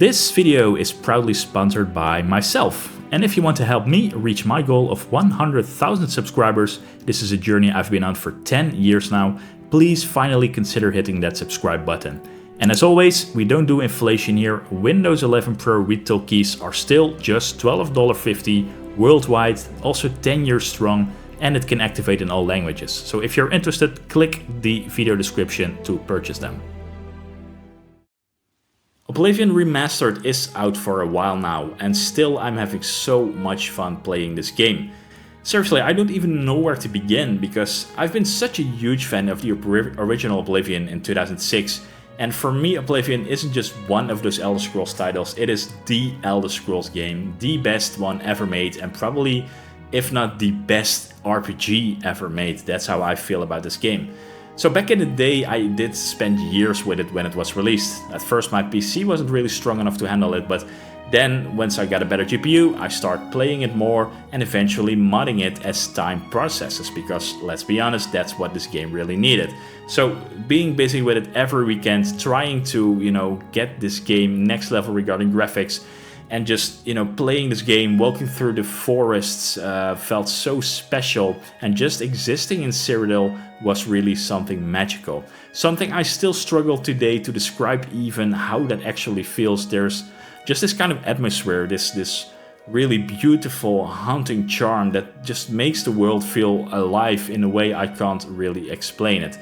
This video is proudly sponsored by myself, and if you want to help me reach my goal of 100,000 subscribers, this is a journey I've been on for 10 years now, please finally consider hitting that subscribe button. And as always, we don't do inflation here. Windows 11 Pro retail keys are still just $12.50 worldwide, also 10 years strong, and it can activate in all languages. So if you're interested, click the video description to purchase them. Oblivion Remastered is out for a while now, and still I'm having so much fun playing this game. Seriously, I don't even know where to begin, because I've been such a huge fan of the original Oblivion in 2006, and for me Oblivion isn't just one of those Elder Scrolls titles, it is the Elder Scrolls game, the best one ever made, and probably, if not the best RPG ever made. That's how I feel about this game. So back in the day, I did spend years with it when it was released. At first my PC wasn't really strong enough to handle it, but then once I got a better GPU, I started playing it more and eventually modding it as time processes, because let's be honest, that's what this game really needed. So being busy with it every weekend, trying to, get this game next level regarding graphics, and just, playing this game, walking through the forests felt so special, and just existing in Cyrodiil was really something magical. Something I still struggle today to describe even how that actually feels. There's just this kind of atmosphere, this really beautiful, haunting charm that just makes the world feel alive in a way I can't really explain it.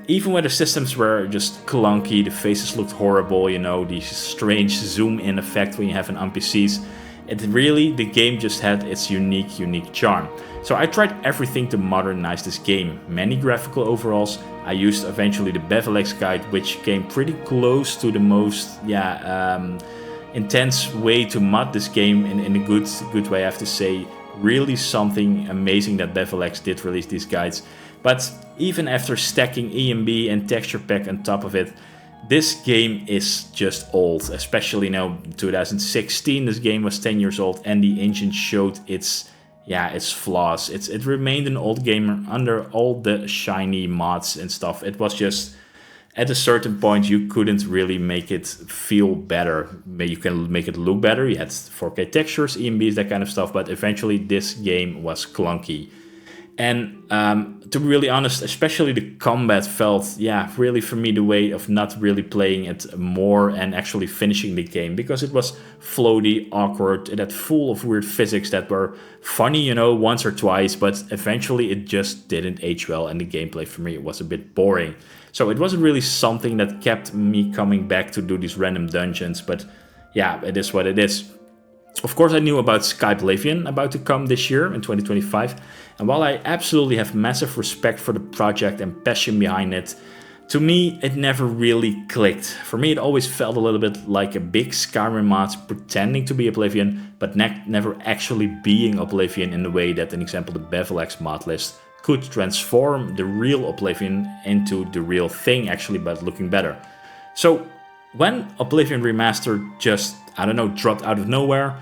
Even when the systems were just clunky, the faces looked horrible, the strange zoom-in effect when you have an NPCs, the game just had its unique charm. So I tried everything to modernize this game. Many graphical overhauls. I used eventually the BevelX guide, which came pretty close to the most, intense way to mod this game in a good way, I have to say. Really something amazing that BevelX did release these guides. But even after stacking EMB and texture pack on top of it, this game is just old. Especially now, 2016, this game was 10 years old and the engine showed its flaws. It remained an old game under all the shiny mods and stuff. It was just, at a certain point, you couldn't really make it feel better. You can make it look better. You had 4K textures, EMBs, that kind of stuff, but eventually this game was clunky. And to be really honest, especially the combat felt, really for me the way of not really playing it more and actually finishing the game, because it was floaty, awkward, it had full of weird physics that were funny, once or twice, but eventually it just didn't age well, and the gameplay for me was a bit boring. So it wasn't really something that kept me coming back to do these random dungeons, but it is what it is. Of course, I knew about Oblivion about to come this year in 2025, and while I absolutely have massive respect for the project and passion behind it, to me it never really clicked. For me it always felt a little bit like a big Skyrim mod pretending to be Oblivion, but never actually being Oblivion in the way that, an example, the BevelX mod list could transform the real Oblivion into the real thing actually, but looking better. So when Oblivion Remastered just, dropped out of nowhere,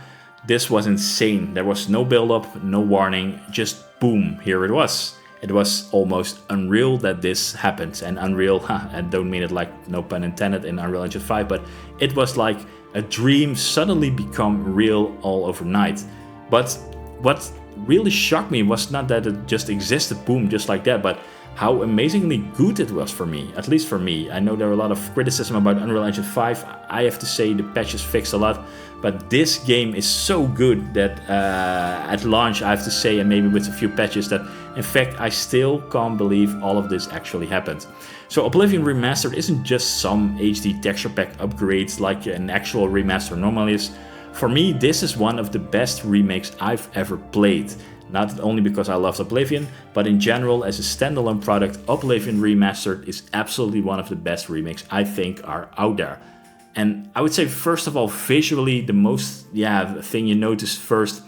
this was insane. There was no build-up, no warning, just boom, here it was. It was almost unreal that this happened, and unreal, I don't mean it like, no pun intended, in Unreal Engine 5, but it was like a dream suddenly become real all overnight. But what really shocked me was not that it just existed, boom, just like that, but how amazingly good it was for me, at least for me. I know there are a lot of criticism about Unreal Engine 5. I have to say the patches fixed a lot, but this game is so good that at launch, I have to say, and maybe with a few patches, that in fact I still can't believe all of this actually happened. So Oblivion Remastered isn't just some HD texture pack upgrades like an actual remaster normally is. For me, this is one of the best remakes I've ever played. Not only because I loved Oblivion, but in general as a standalone product, Oblivion Remastered is absolutely one of the best remakes I think are out there. And I would say, first of all, visually, the most thing you notice first,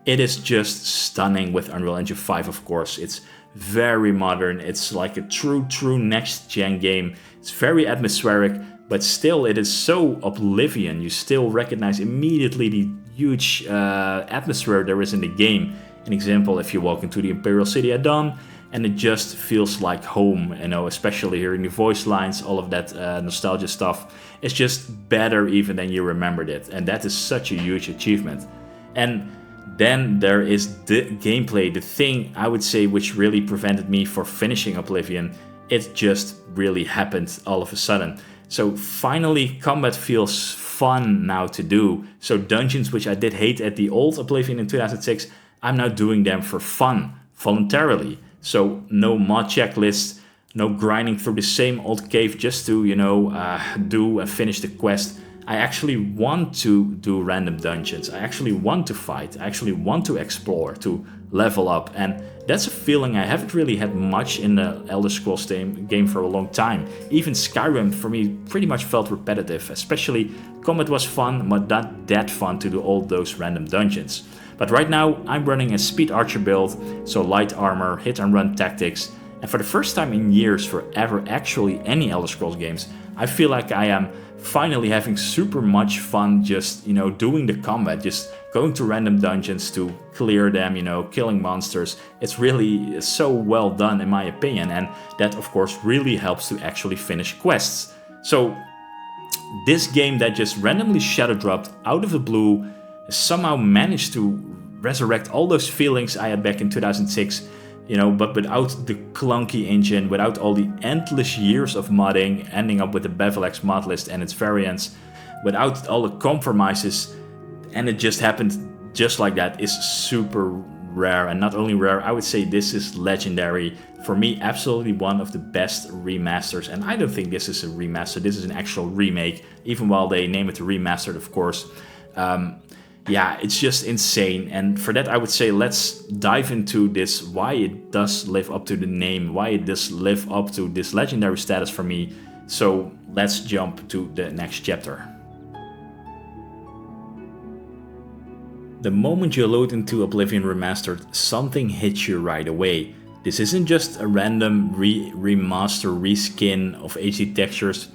it is just stunning with Unreal Engine 5, of course. It's very modern, it's like a true next-gen game. It's very atmospheric, but still it is so Oblivion. You still recognize immediately the huge atmosphere there is in the game. An example, if you walk into the Imperial City at dawn, and it just feels like home, you know, especially hearing the voice lines, all of that nostalgia stuff. It's just better even than you remembered it, and that is such a huge achievement. And then there is the gameplay, the thing I would say which really prevented me for finishing Oblivion. It just really happened all of a sudden. So finally combat feels fun now to do. So dungeons which I did hate at the old Oblivion in 2006, I'm now doing them for fun, voluntarily. So no mod checklists, no grinding through the same old cave just to, you know, do and finish the quest. I actually want to do random dungeons. I actually want to fight. I actually want to explore, to level up. And that's a feeling I haven't really had much in the Elder Scrolls game for a long time. Even Skyrim for me pretty much felt repetitive. Especially combat was fun, but not that fun to do all those random dungeons. But right now I'm running a speed archer build, so light armor, hit and run tactics. And for the first time in years for ever actually any Elder Scrolls games, I feel like I am finally having super much fun just, you know, doing the combat, just going to random dungeons to clear them, you know, killing monsters. It's really so well done in my opinion, and that of course really helps to actually finish quests. So this game that just randomly shadow dropped out of the blue somehow managed to resurrect all those feelings I had back in 2006. You know, but without the clunky engine, without all the endless years of modding, ending up with the BevelX mod list and its variants, without all the compromises, and it just happened just like that, is super rare. And not only rare, I would say this is legendary. For me, absolutely one of the best remasters. And I don't think this is a remaster, this is an actual remake, even while they name it remastered, of course. Yeah, it's just insane. And for that, I would say let's dive into this, why it does live up to the name, why it does live up to this legendary status for me. So let's jump to the next chapter. The moment you load into Oblivion Remastered, something hits you right away. This isn't just a random remaster, reskin of HD textures.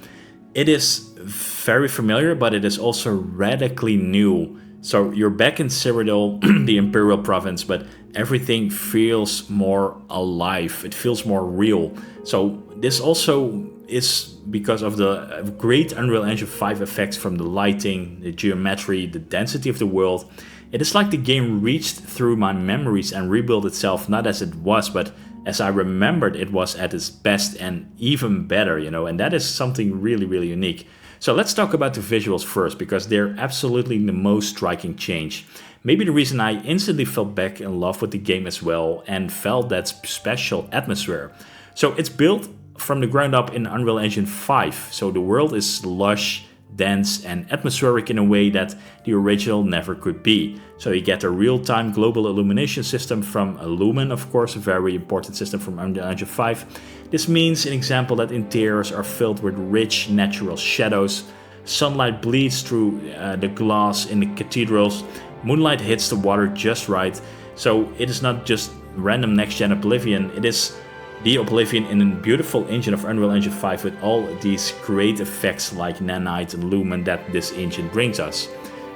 It is very familiar, but it is also radically new. So you're back in Cyrodiil, the Imperial province, but everything feels more alive. It feels more real. So this also is because of the great Unreal Engine 5 effects from the lighting, the geometry, the density of the world. It is like the game reached through my memories and rebuilt itself, not as it was, but as I remembered it was at its best and even better, you know, and that is something really, really unique. So let's talk about the visuals first, because they're absolutely the most striking change. Maybe the reason I instantly fell back in love with the game as well and felt that special atmosphere. So it's built from the ground up in Unreal Engine 5, so the world is lush, dense and atmospheric in a way that the original never could be. So you get a real-time global illumination system from Lumen, of course, a very important system from Unreal Engine 5. This means, an example, that interiors are filled with rich natural shadows. Sunlight bleeds through the glass in the cathedrals. Moonlight hits the water just right. So it is not just random next-gen Oblivion, it is the Oblivion in a beautiful engine of Unreal Engine 5 with all these great effects like nanite and lumen that this engine brings us.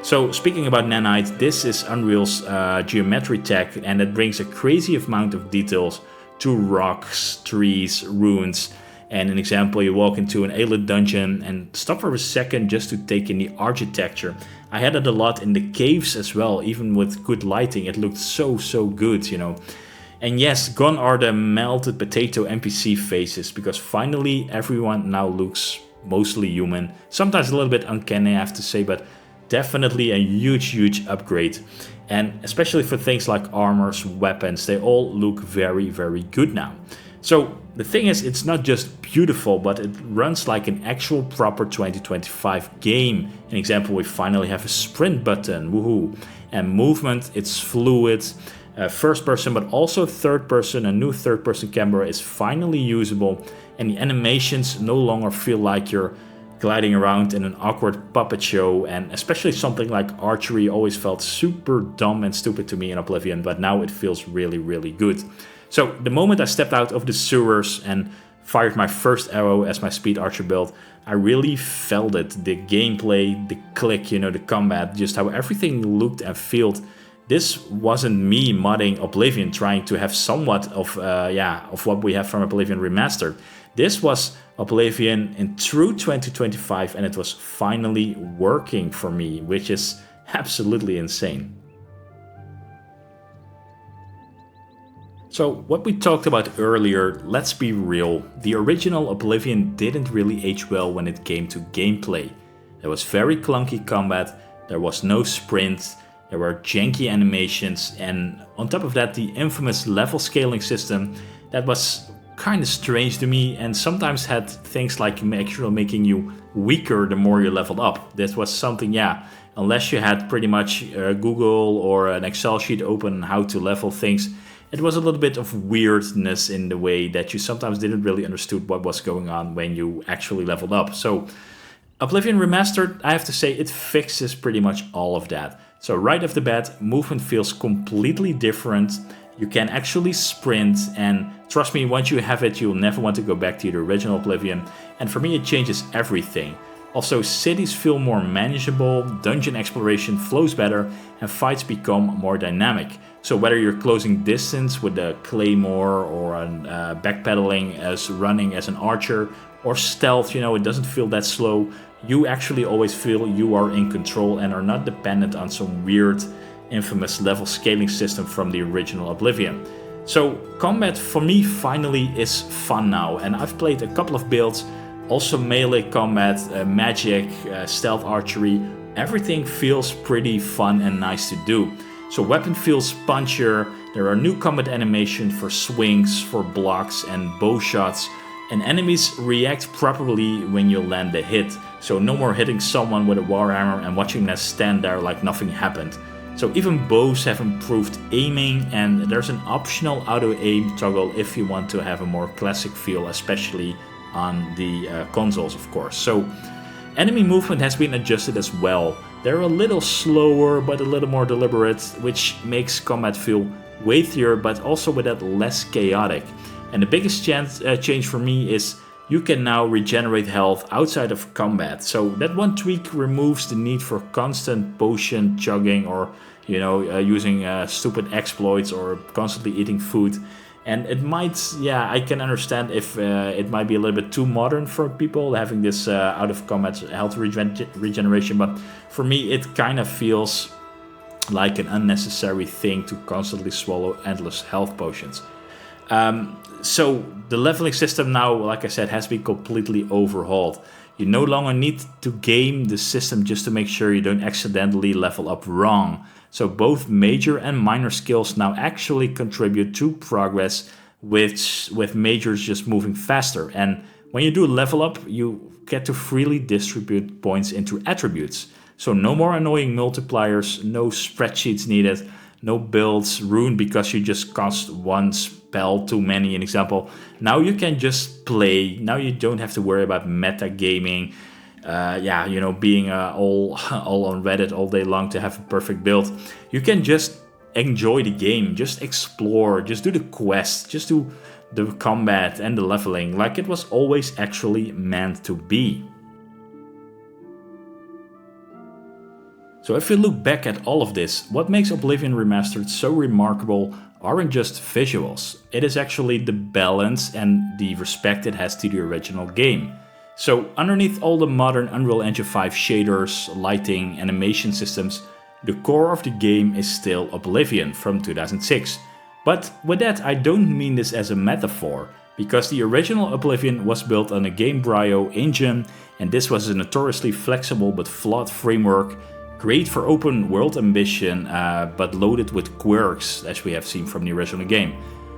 So speaking about nanite, this is Unreal's geometry tech, and it brings a crazy amount of details to rocks, trees, ruins. And an example, you walk into an alien dungeon and stop for a second just to take in the architecture. I had it a lot in the caves as well, even with good lighting. It looked so good, you know. And yes, gone are the melted potato NPC faces, because finally everyone now looks mostly human. Sometimes a little bit uncanny, I have to say, but definitely a huge upgrade. And especially for things like armors, weapons, they all look very good now. So the thing is, it's not just beautiful, but it runs like an actual proper 2025 game. An example, we finally have a sprint button, woohoo. And movement, it's fluid. First person, but also third person. A new third person camera is finally usable, and the animations no longer feel like you're gliding around in an awkward puppet show. And especially something like archery always felt super dumb and stupid to me in Oblivion, but now it feels really good. So the moment I stepped out of the sewers and fired my first arrow as my speed archer build, I really felt it. The gameplay, the click, you know, the combat, just how everything looked and felt this wasn't me modding Oblivion, trying to have somewhat of what we have from Oblivion Remastered. This was Oblivion in true 2025, and it was finally working for me, which is absolutely insane. So what we talked about earlier, let's be real, the original Oblivion didn't really age well when it came to gameplay. There was very clunky combat, there was no sprint, there were janky animations, and on top of that the infamous level scaling system that was kind of strange to me and sometimes had things like actually making you weaker the more you leveled up. This was something, unless you had pretty much Google or an Excel sheet open how to level things, it was a little bit of weirdness in the way that you sometimes didn't really understood what was going on when you actually leveled up. So Oblivion Remastered, I have to say, it fixes pretty much all of that. So right off the bat, movement feels completely different. You can actually sprint, and trust me, once you have it, you'll never want to go back to the original Oblivion. And for me, it changes everything. Also, cities feel more manageable, dungeon exploration flows better, and fights become more dynamic. So whether you're closing distance with a claymore or backpedaling as running as an archer, or stealth, it doesn't feel that slow. You actually always feel you are in control and are not dependent on some weird, infamous level scaling system from the original Oblivion. So combat for me finally is fun now, and I've played a couple of builds, also melee combat, magic, stealth archery. Everything feels pretty fun and nice to do. So weapon feels punchier, there are new combat animations for swings, for blocks and bow shots, and enemies react properly when you land a hit. So no more hitting someone with a warhammer and watching them stand there like nothing happened. So even bows have improved aiming, and there's an optional auto-aim toggle if you want to have a more classic feel, especially on the consoles, of course. So enemy movement has been adjusted as well. They're a little slower but a little more deliberate, which makes combat feel weightier but also with that less chaotic. And the biggest change for me is you can now regenerate health outside of combat. So that one tweak removes the need for constant potion chugging or using stupid exploits or constantly eating food. And it might, I can understand if it might be a little bit too modern for people having this out of combat health regeneration, but for me it kind of feels like an unnecessary thing to constantly swallow endless health potions. So the leveling system now, like I said, has been completely overhauled. You no longer need to game the system just to make sure you don't accidentally level up wrong. So both major and minor skills now actually contribute to progress, with majors just moving faster. And when you do level up, you get to freely distribute points into attributes. So no more annoying multipliers, no spreadsheets needed, no builds ruined because you just cast one spell too many, an example. Now you can just play. Now you don't have to worry about metagaming. Being all on Reddit all day long to have a perfect build. You can just enjoy the game, just explore, just do the quests, just do the combat and the leveling like it was always actually meant to be. So if you look back at all of this, what makes Oblivion Remastered so remarkable aren't just visuals. It is actually the balance and the respect it has to the original game. So underneath all the modern Unreal Engine 5 shaders, lighting, animation systems, the core of the game is still Oblivion from 2006. But with that, I don't mean this as a metaphor, because the original Oblivion was built on a Gamebryo engine, and this was a notoriously flexible but flawed framework, great for open world ambition, but loaded with quirks, as we have seen from the original game.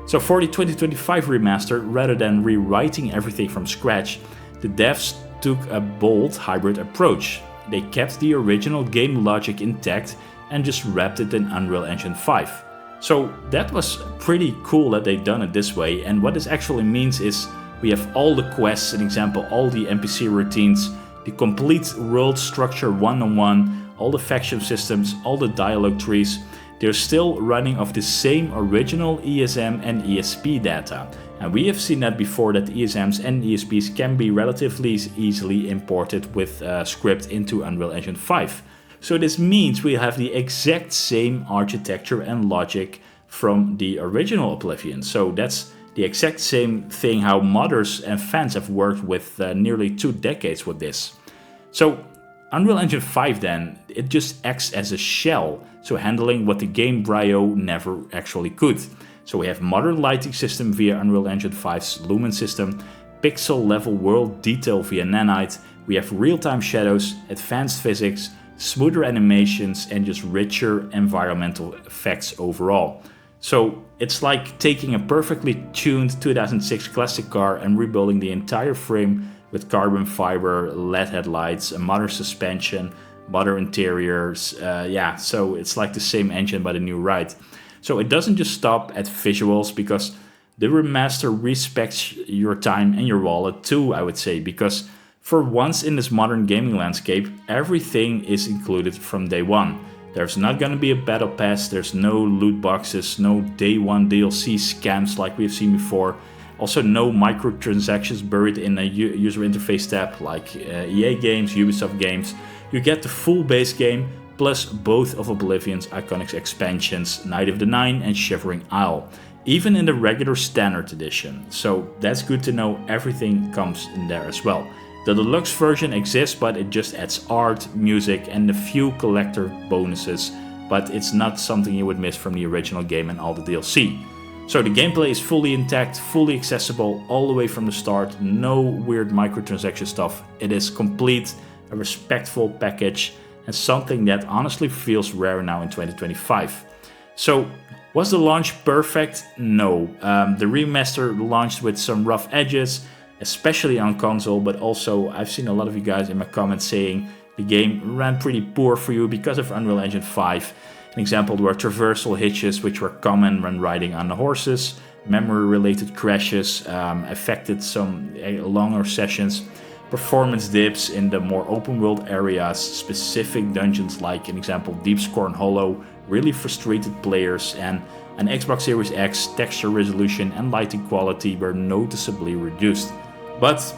So for the 2025 remaster, rather than rewriting everything from scratch, the devs took a bold hybrid approach. They kept the original game logic intact and just wrapped it in Unreal Engine 5. So that was pretty cool that they done it this way, and what this actually means is we have all the quests, an example, all the NPC routines, the complete world structure one-on-one, all the faction systems, all the dialogue trees. They're still running off the same original ESM and ESP data. And we have seen that before, that ESMs and ESPs can be relatively easily imported with script into Unreal Engine 5. So this means we have the exact same architecture and logic from the original Oblivion. So that's the exact same thing how modders and fans have worked with nearly 2 decades with this. So Unreal Engine 5 then, it just acts as a shell, so handling what the game Brio never actually could. So we have modern lighting system via Unreal Engine 5's Lumen system, pixel level world detail via Nanite, we have real-time shadows, advanced physics, smoother animations and just richer environmental effects overall. So it's like taking a perfectly tuned 2006 classic car and rebuilding the entire frame with carbon fiber, LED headlights, a modern suspension, modern interiors. So it's like the same engine but a new ride. So it doesn't just stop at visuals, because the remaster respects your time and your wallet too, I would say, because for once in this modern gaming landscape, everything is included from day one. There's not gonna be a battle pass, there's no loot boxes, no day one DLC scams like we've seen before. Also no microtransactions buried in a user interface tab like EA games, Ubisoft games. You get the full base game, plus both of Oblivion's iconic expansions, Night of the Nine and Shivering Isle, even in the regular standard edition. So that's good to know, everything comes in there as well. The deluxe version exists, but it just adds art, music and a few collector bonuses, but it's not something you would miss from the original game and all the DLC. So the gameplay is fully intact, fully accessible all the way from the start, no weird microtransaction stuff. It is complete, a respectful package, and something that honestly feels rare now in 2025. So was the launch perfect? No. The remaster launched with some rough edges, especially on console, but also I've seen a lot of you guys in my comments saying the game ran pretty poor for you because of Unreal Engine 5. An example were traversal hitches, which were common when riding on the horses, memory-related crashes affected some longer sessions, performance dips in the more open-world areas, specific dungeons like, an example, Deep Scorn Hollow, really frustrated players, and an Xbox Series X texture resolution and lighting quality were noticeably reduced. But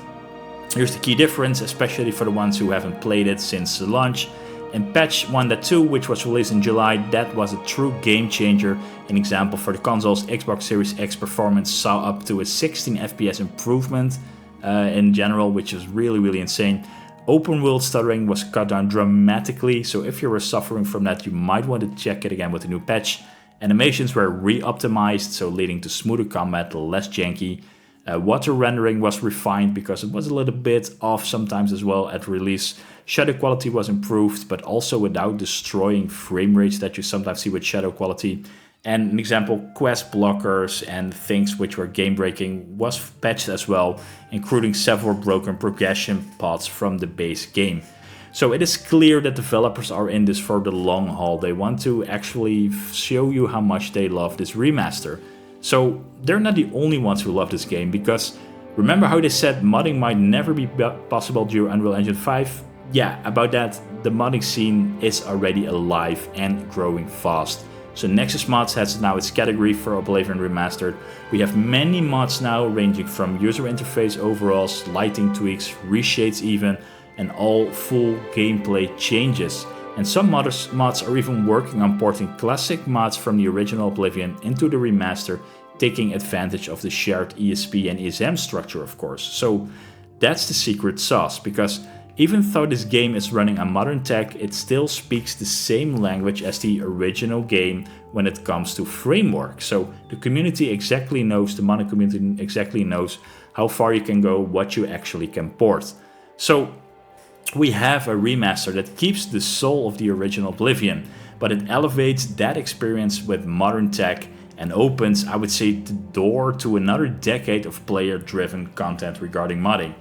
here's the key difference, especially for the ones who haven't played it since the launch. In patch 1.2, which was released in July, that was a true game changer. An example, for the console's Xbox Series X performance saw up to a 16 FPS improvement in general, which is really insane. Open world stuttering was cut down dramatically, so if you were suffering from that, you might want to check it again with the new patch. Animations were re-optimized, so leading to smoother combat, less janky. Water rendering was refined because it was a little bit off sometimes as well at release. Shadow quality was improved, but also without destroying frame rates that you sometimes see with shadow quality. And an example, quest blockers and things which were game breaking was patched as well, including several broken progression paths from the base game. So it is clear that developers are in this for the long haul. They want to actually show you how much they love this remaster. So they're not the only ones who love this game, because remember how they said modding might never be possible during Unreal Engine 5? Yeah, about that, the modding scene is already alive and growing fast. So Nexus Mods has now its category for Oblivion Remastered. We have many mods now, ranging from user interface overhauls, lighting tweaks, reshades even, and all full gameplay changes. And some mods are even working on porting classic mods from the original Oblivion into the remaster, taking advantage of the shared ESP and ESM structure, of course. So that's the secret sauce, because even though this game is running on modern tech, it still speaks the same language as the original game when it comes to framework. So the community exactly knows, the modding community exactly knows how far you can go, what you actually can port. So we have a remaster that keeps the soul of the original Oblivion, but it elevates that experience with modern tech and opens, I would say, the door to another decade of player-driven content regarding modding.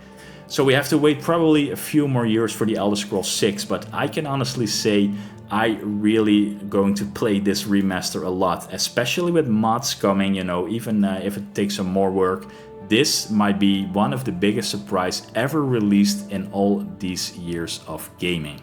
So we have to wait probably a few more years for the Elder Scrolls 6, but I can honestly say I really going to play this remaster a lot, especially with mods coming, even if it takes some more work. This might be one of the biggest surprises ever released in all these years of gaming.